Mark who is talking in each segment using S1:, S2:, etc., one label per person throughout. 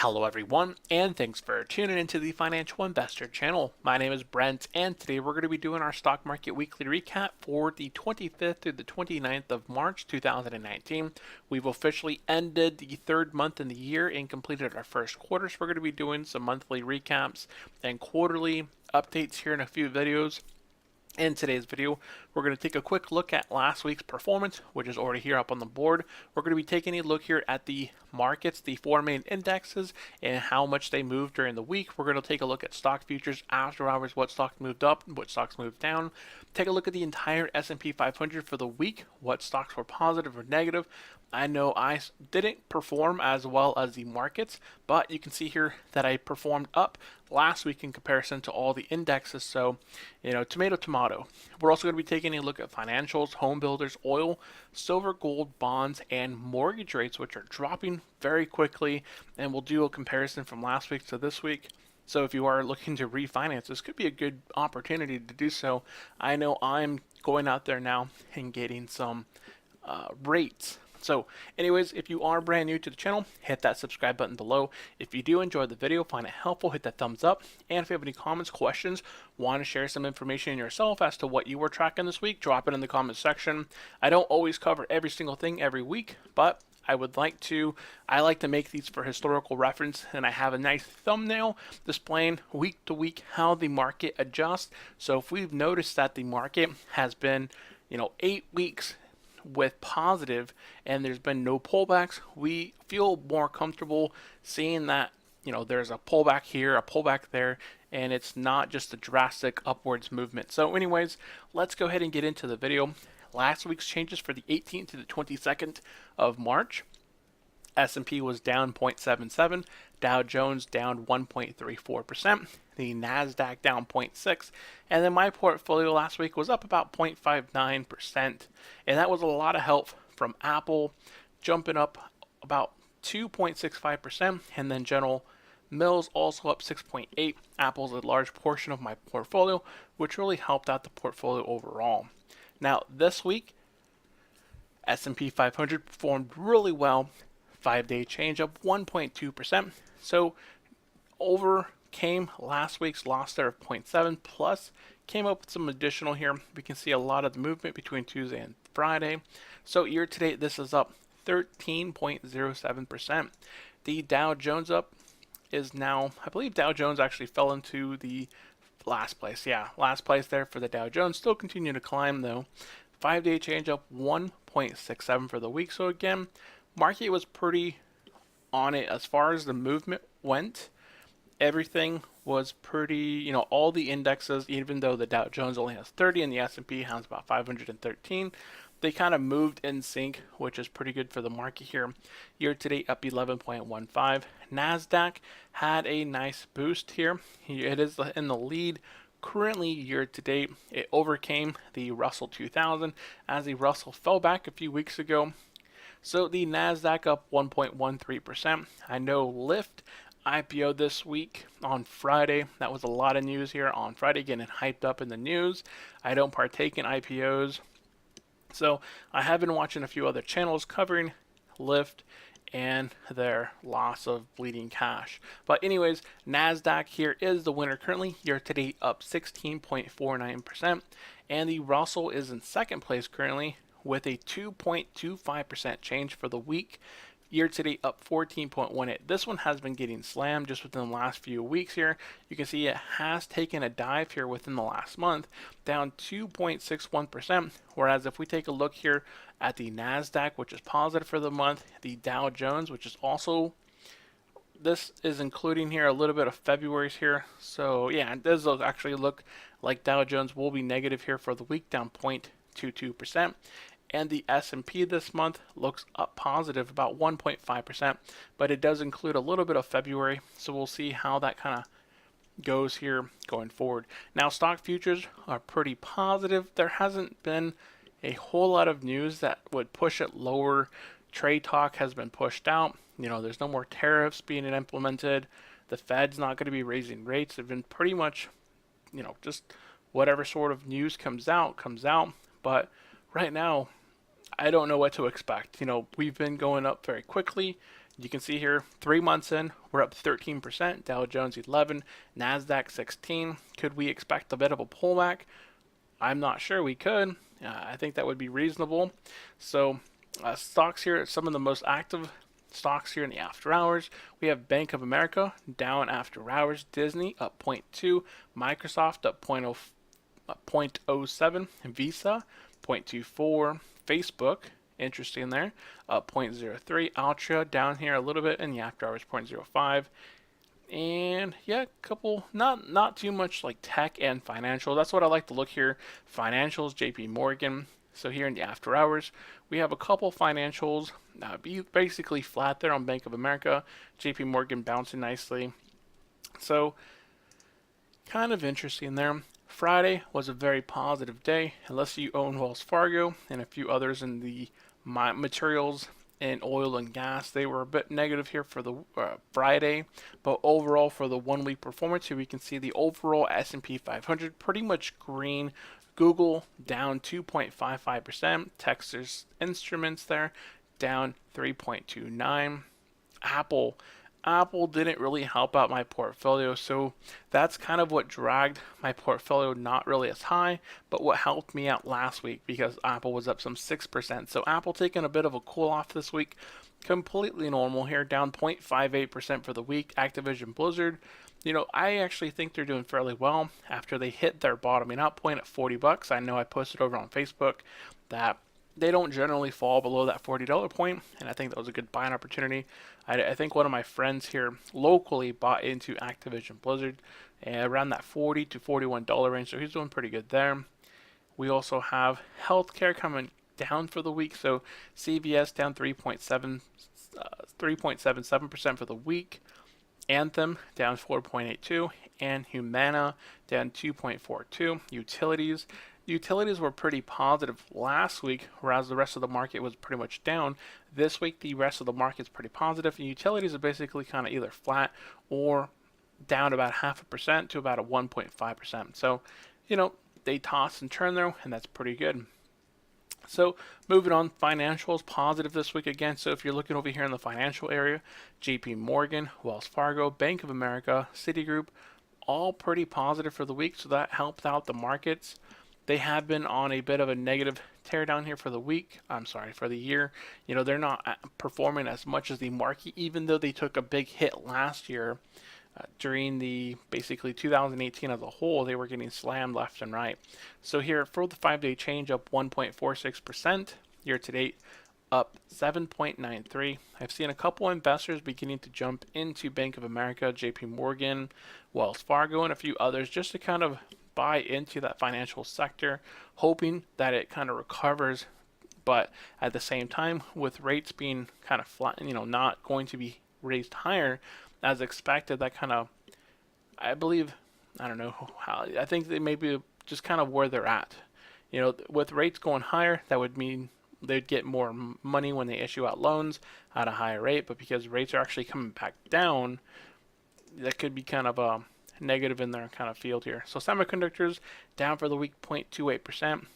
S1: Hello everyone, and thanks for tuning into the Financial Investor channel. My name is Brent, and today we're going to be doing our stock market weekly recap for the 25th through the 29th of March 2019. We've officially ended the third month in the year and completed our first quarter, so we're going to be doing some monthly recaps and quarterly updates here in a few videos. In today's video, we're going to take a quick look at last week's performance, which is already here up on the board. We're going to be taking a look here at the markets, the four main indexes, and how much they moved during the week. We're going to take a look at stock futures after hours, what stocks moved up, what stocks moved down. Take a look at the entire S&P 500 for the week, what stocks were positive or negative. I know I didn't perform as well as the markets, but you can see here that I performed up last week in comparison to all the indexes. So, tomato, tomato. We're also going to be taking a look at financials, home builders, oil, silver, gold, bonds, and mortgage rates, which are dropping very quickly. And we'll do a comparison from last week to this week. So if you are looking to refinance, this could be a good opportunity to do so. I know I'm going out there now and getting some rates. So anyways, if you are brand new to the channel, hit that subscribe button below. If you do enjoy the video, find it helpful, hit that thumbs up. And if you have any comments, questions, want to share some information yourself as to what you were tracking this week, drop it in the comments section. I don't always cover every single thing every week, but I like to make these for historical reference, and I have a nice thumbnail displaying week to week how the market adjusts. So if we've noticed that the market has been, 8 weeks with positive and there's been no pullbacks, we feel more comfortable seeing that there's a pullback here, a pullback there, and it's not just a drastic upwards movement. So anyways, let's go ahead and get into the video. Last week's changes for the 18th to the 22nd of March. S&P was down 0.77, Dow Jones down 1.34%, the Nasdaq down 0.6, and then my portfolio last week was up about 0.59%, and that was a lot of help from Apple jumping up about 2.65%, and then General Mills also up 6.8. Apple's a large portion of my portfolio, which really helped out the portfolio overall. Now this week, S&P 500 performed really well. 5-day change up 1.2%. So overcame last week's loss there of 0.7 plus came up with some additional here. We can see a lot of the movement between Tuesday and Friday. So year to date, this is up 13.07%. The Dow Jones up is now, I believe Dow Jones actually fell into the last place. Yeah, last place there for the Dow Jones. Still continue to climb though. 5-day change up 1.67 for the week. So again, market was pretty on it as far as the movement went. Everything was pretty, all the indexes, even though the Dow Jones only has 30 and the S&P has about 513, they kind of moved in sync, which is pretty good for the market here. Year to date up 11.15. Nasdaq had a nice boost here. It is in the lead. Currently, year to date, it overcame the Russell 2000 as the Russell fell back a few weeks ago. So the Nasdaq up 1.13%. I know Lyft IPO this week on Friday. That was a lot of news here on Friday, getting hyped up in the news. I don't partake in IPOs. So I have been watching a few other channels covering Lyft and their loss of bleeding cash. But anyways, Nasdaq here is the winner currently. Year to date up 16.49%. And the Russell is in second place currently with a 2.25% change for the week. Year to date up 14.18. This one has been getting slammed just within the last few weeks here. You can see it has taken a dive here within the last month, down 2.61%. Whereas if we take a look here at the Nasdaq, which is positive for the month, the Dow Jones, which is also, this is including here a little bit of February's here. So yeah, it does actually look like Dow Jones will be negative here for the week, down 0.22%. And the S&P this month looks up positive about 1.5%, but it does include a little bit of February, so we'll see how that kind of goes here going forward. Now stock futures are pretty positive. There hasn't been a whole lot of news that would push it lower. Trade talk has been pushed out. There's no more tariffs being implemented. The Fed's not going to be raising rates. They've been pretty much, just whatever sort of news comes out. But right now, I don't know what to expect. We've been going up very quickly. You can see here, 3 months in, we're up 13%, Dow Jones 11, NASDAQ 16. Could we expect a bit of a pullback? I'm not sure. We could. I think that would be reasonable. So stocks here, some of the most active stocks here in the after hours. We have Bank of America down after hours, Disney up zero point 0.2, Microsoft up 0.07, Visa 0.24, Facebook, interesting there, up 0.03, Altria down here a little bit in the after hours 0.05. And yeah, couple not too much like tech and financial. That's what I like to look here. Financials, JP Morgan. So here in the after hours, we have a couple financials basically flat there on Bank of America, JP Morgan bouncing nicely. So kind of interesting there. Friday was a very positive day, unless you own Wells Fargo and a few others in the materials and oil and gas. They were a bit negative here for the Friday, but overall for the 1 week performance here, we can see the overall S&P 500 pretty much green. Google down 2.55%. Texas Instruments there down 3.29. Apple didn't really help out my portfolio, so that's kind of what dragged my portfolio not really as high, but what helped me out last week because Apple was up some 6%. So Apple taking a bit of a cool off this week, completely normal here, down 0.58% for the week. Activision Blizzard, I actually think they're doing fairly well after they hit their bottoming out point at $40. I know I posted over on Facebook that they don't generally fall below that $40 point, and I think that was a good buying opportunity. I think one of my friends here locally bought into Activision Blizzard around that $40 to $41 range, so he's doing pretty good there. We also have healthcare coming down for the week, so CVS down 3.77% for the week. Anthem down 4.82, and Humana down 2.42. Utilities were pretty positive last week, whereas the rest of the market was pretty much down. This week, the rest of the market's pretty positive, and utilities are basically kind of either flat or down about 0.5% to about a 1.5%. So, they toss and turn there, and that's pretty good. So moving on, financials positive this week again. So if you're looking over here in the financial area, JP Morgan, Wells Fargo, Bank of America, Citigroup, all pretty positive for the week. So that helped out the markets. They have been on a bit of a negative teardown here for the week. For the year. They're not performing as much as the market, even though they took a big hit last year. During the basically 2018 as a whole, they were getting slammed left and right. So here for the 5-day change, up 1.46%. Year to date, up 7.93. I've seen a couple investors beginning to jump into Bank of America, JP Morgan, Wells Fargo, and a few others just to kind of buy into that financial sector, hoping that it kind of recovers. But at the same time, with rates being kind of flat, not going to be raised higher as expected, that kind of, I believe, I don't know how, I think they may be just kind of where they're at. With rates going higher, that would mean they'd get more money when they issue out loans at a higher rate, but because rates are actually coming back down, that could be kind of a negative in their kind of field here. So semiconductors down for the week 0.28%.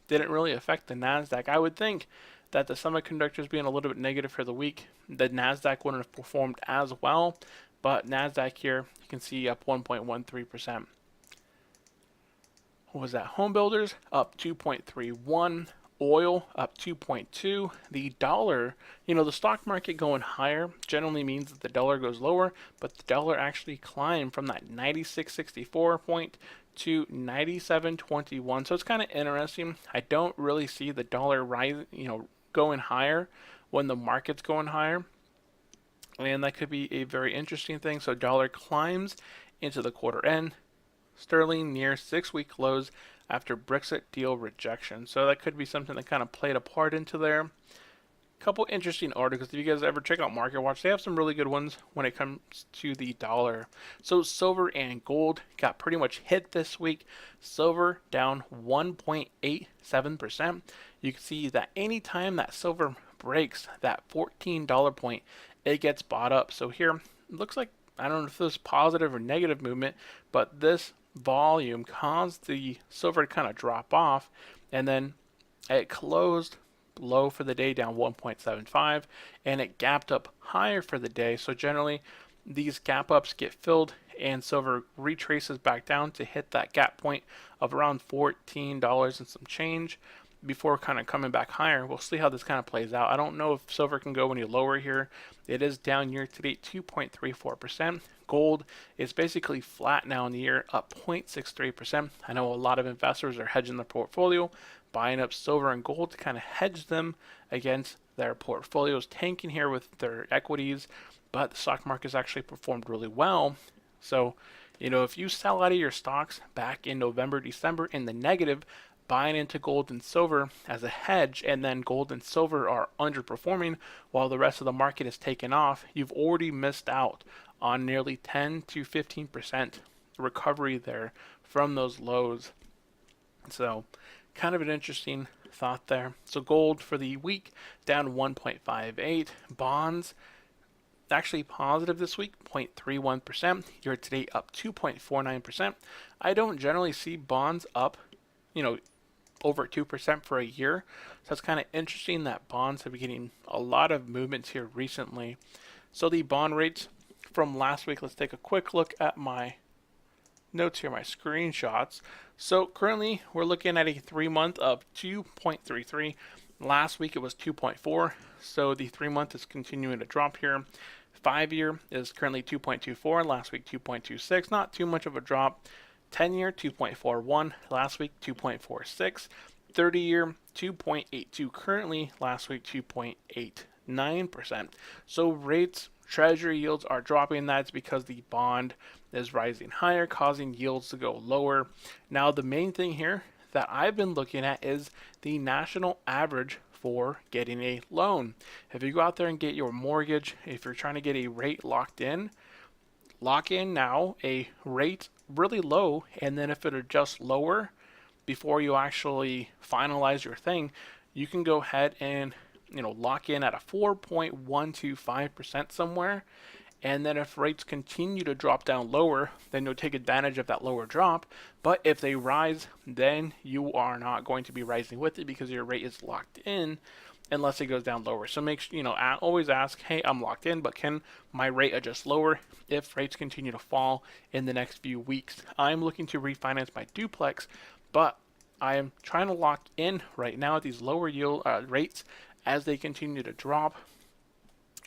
S1: Didn't really affect the NASDAQ. I would think that the semiconductors being a little bit negative for the week, the NASDAQ wouldn't have performed as well, but NASDAQ here, you can see up 1.13%. What was that? Home builders up 2.31. Oil up 2.2. The dollar, the stock market going higher generally means that the dollar goes lower, but the dollar actually climbed from that 96.64 point to 97.21. So it's kind of interesting. I don't really see the dollar going higher when the market's going higher, and that could be a very interesting thing. So dollar climbs into the quarter end. Sterling near 6-week lows after Brexit deal rejection. So that could be something that kind of played a part into there. A couple interesting articles. If you guys ever check out MarketWatch, they have some really good ones when it comes to the dollar. So silver and gold got pretty much hit this week. Silver down 1.87%. You can see that anytime that silver breaks that $14 point, it gets bought up. So here, it looks like, I don't know if this is positive or negative movement, but this volume caused the silver to kind of drop off, and then it closed low for the day down 1.75, and it gapped up higher for the day. So generally these gap ups get filled and silver retraces back down to hit that gap point of around $14 and some change before kind of coming back higher. We'll see how this kind of plays out. I don't know if silver can go any lower here. It is down year to date 2.34%. Gold is basically flat now in the year, up 0.63%. I know a lot of investors are hedging their portfolio, buying up silver and gold to kind of hedge them against their portfolios tanking here with their equities, but the stock market has actually performed really well. So, if you sell out of your stocks back in November, December in the negative, buying into gold and silver as a hedge, and then gold and silver are underperforming while the rest of the market is taken off, you've already missed out on nearly 10 to 15% recovery there from those lows. So, kind of an interesting thought there. So, gold for the week down 1.58. Bonds actually positive this week, 0.31%. Year to date up 2.49%. I don't generally see bonds up, over 2% for a year. So it's kind of interesting that bonds have been getting a lot of movements here recently. So the bond rates from last week, let's take a quick look at my notes here, my screenshots. So currently we're looking at a 3-month of 2.33. Last week it was 2.4. So the 3-month is continuing to drop here. 5-year is currently 2.24. Last week 2.26. Not too much of a drop. 10-year 2.41, last week 2.46, 30-year 2.82 currently, last week 2.89%. So rates, treasury yields are dropping. That's because the bond is rising higher, causing yields to go lower. Now the main thing here that I've been looking at is the national average for getting a loan. If you go out there and get your mortgage, if you're trying to get a rate locked in, lock in now a rate really low, and then if it adjusts lower before you actually finalize your thing, you can go ahead and lock in at a 4.125% somewhere, and then if rates continue to drop down lower, then you'll take advantage of that lower drop. But if they rise, then you are not going to be rising with it because your rate is locked in unless it goes down lower. So make sure, always ask, hey, I'm locked in, but can my rate adjust lower if rates continue to fall in the next few weeks? I'm looking to refinance my duplex, but I am trying to lock in right now at these lower yield rates as they continue to drop,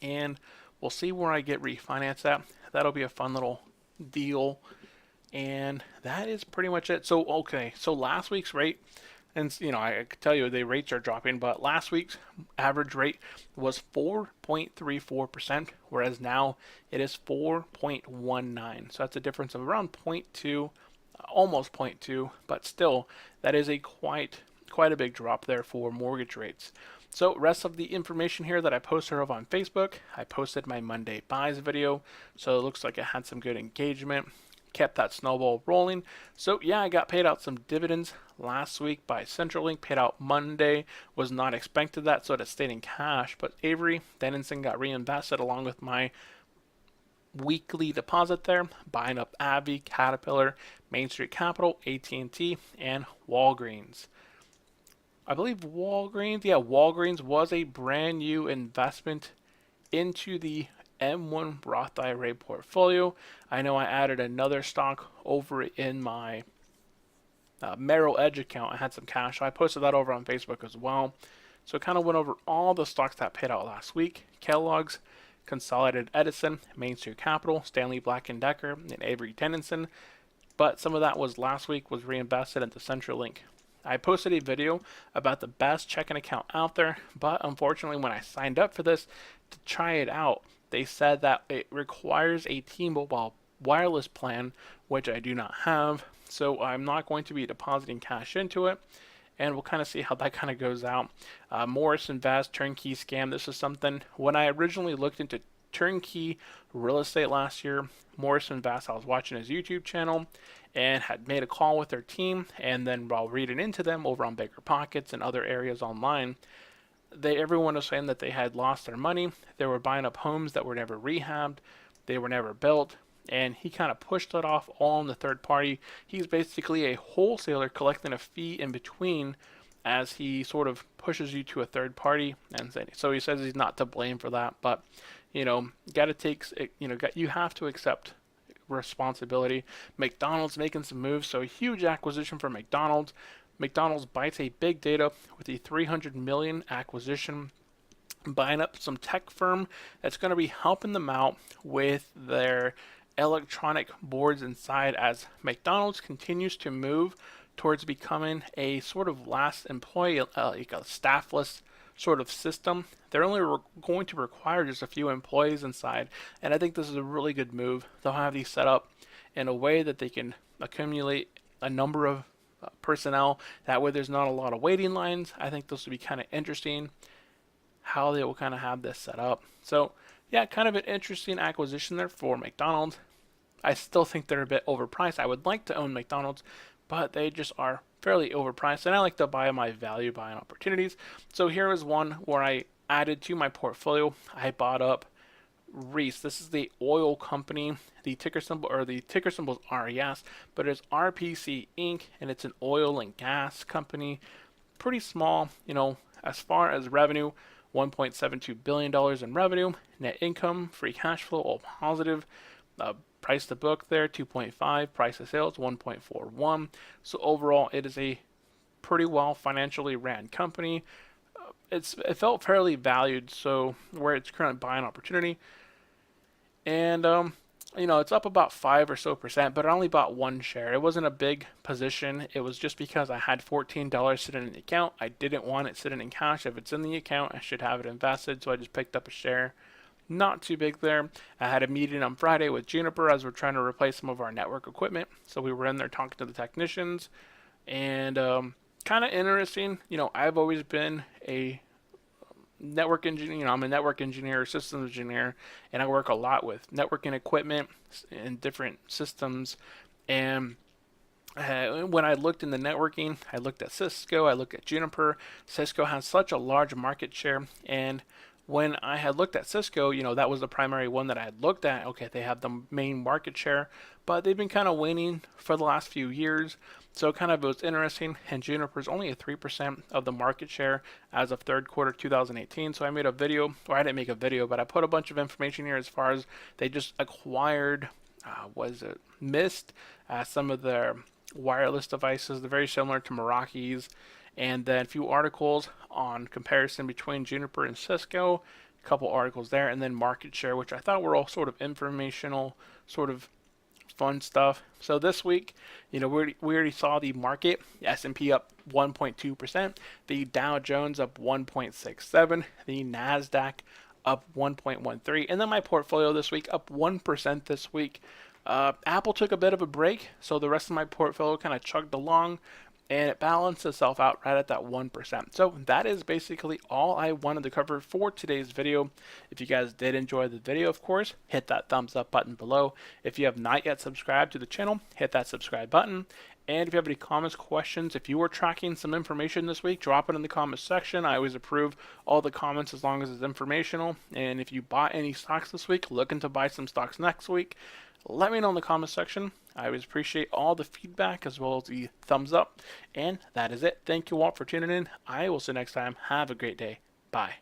S1: and we'll see where I get refinanced at. That'll be a fun little deal, and that is pretty much it. So last week's rate, and I could tell you the rates are dropping, but last week's average rate was 4.34%, whereas now it is 4.19. So that's a difference of around 0.2, almost 0.2, but still that is a quite a big drop there for mortgage rates. So rest of the information here that I posted over on Facebook, I posted my Monday buys video, so it looks like it had some good engagement, kept that snowball rolling. So yeah, I got paid out some dividends last week by CenturyLink, paid out Monday, was not expected that, so it stayed in cash, but Avery Dennison got reinvested along with my weekly deposit there, buying up AbbVie, Caterpillar, Main Street Capital, AT&T, and Walgreens. I believe Walgreens was a brand new investment into the M1 Roth IRA portfolio. I know I added another stock over in my Merrill Edge account. I had some cash, so I posted that over on Facebook as well. So I kind of went over all the stocks that paid out last week. Kellogg's, Consolidated Edison, Main Street Capital, Stanley Black & Decker, and Avery Dennison. But some of that was last week was reinvested into CenturyLink. I posted a video about the best checking account out there, but unfortunately when I signed up for this to try it out, they said that it requires a T-Mobile wireless plan, which I do not have, so I'm not going to be depositing cash into it, and we'll kind of see how that kind of goes out. Morris Invest, turnkey scam. This is something, when I originally looked into turnkey real estate last year, Morris Invest, I was watching his YouTube channel and had made a call with their team, and then while reading into them over on Bigger Pockets and other areas online, everyone was saying that they had lost their money. They were buying up homes that were never rehabbed, they were never built, and he kind of pushed it off all on the third party. He's basically a wholesaler collecting a fee in between as he sort of pushes you to a third party. And so he says he's not to blame for that, but got to take, you have to accept responsibility. McDonald's making some moves, so a huge acquisition for McDonald's. McDonald's bites a big data with a 300 million acquisition, buying up some tech firm that's going to be helping them out with their electronic boards inside as McDonald's continues to move towards becoming a sort of last employee, like a staffless sort of system. They're only going to require just a few employees inside, and I think this is a really good move. They'll have these set up in a way that they can accumulate a number of personnel. That way there's not a lot of waiting lines. I think this will be kind of interesting how they will kind of have this set up. So yeah, kind of an interesting acquisition there for McDonald's. I still think they're a bit overpriced. I would like to own McDonald's, but they just are fairly overpriced, and I like to buy my value buying opportunities. So here is one where I added to my portfolio. I bought up Reese. This is the oil company. The ticker symbol is RES, but it's RPC Inc. and it's an oil and gas company. Pretty small, as far as revenue, $1.72 billion in revenue, net income, free cash flow, all positive. Price to book there, 2.5. Price to sales, 1.41. So overall, it is a pretty well financially ran company. It felt fairly valued, so where it's current buying opportunity. And it's up about 5% or so, but I only bought one share. It wasn't a big position. It was just because I had $14 sitting in the account. I didn't want it sitting in cash. If it's in the account, I should have it invested, so I just picked up a share. Not too big there. I had a meeting on Friday with Juniper as we're trying to replace some of our network equipment. So we were in there talking to the technicians, and kind of interesting. I've always been a network engineer. I'm a network engineer, systems engineer, and I work a lot with networking equipment and different systems. And when I looked in the networking, I looked at Cisco, I looked at Juniper. Cisco has such a large market share, and when I had looked at Cisco, that was the primary one that I had looked at. Okay, they have the main market share, but they've been kind of waning for the last few years. So it was interesting, and Juniper's only at 3% of the market share as of third quarter 2018. So I made a video, or I didn't make a video, but I put a bunch of information here as far as they just acquired, Mist, some of their wireless devices. They're very similar to Meraki's. And then a few articles on comparison between Juniper and Cisco, a couple articles there, and then market share, which I thought were all sort of informational, sort of fun stuff. So this week, we already saw the market, the S&P up 1.2%, the Dow Jones up 1.67%, the NASDAQ up 1.13%, and then my portfolio this week up 1% this week. Apple took a bit of a break, so the rest of my portfolio kind of chugged along, and it balanced itself out right at that 1%. So that is basically all I wanted to cover for today's video. If you guys did enjoy the video, of course, hit that thumbs up button below. If you have not yet subscribed to the channel, hit that subscribe button. And if you have any comments, questions, if you were tracking some information this week, drop it in the comments section. I always approve all the comments as long as it's informational. And if you bought any stocks this week, looking to buy some stocks next week, let me know in the comments section. I always appreciate all the feedback as well as the thumbs up. And that is it. Thank you all for tuning in. I will see you next time. Have a great day. Bye.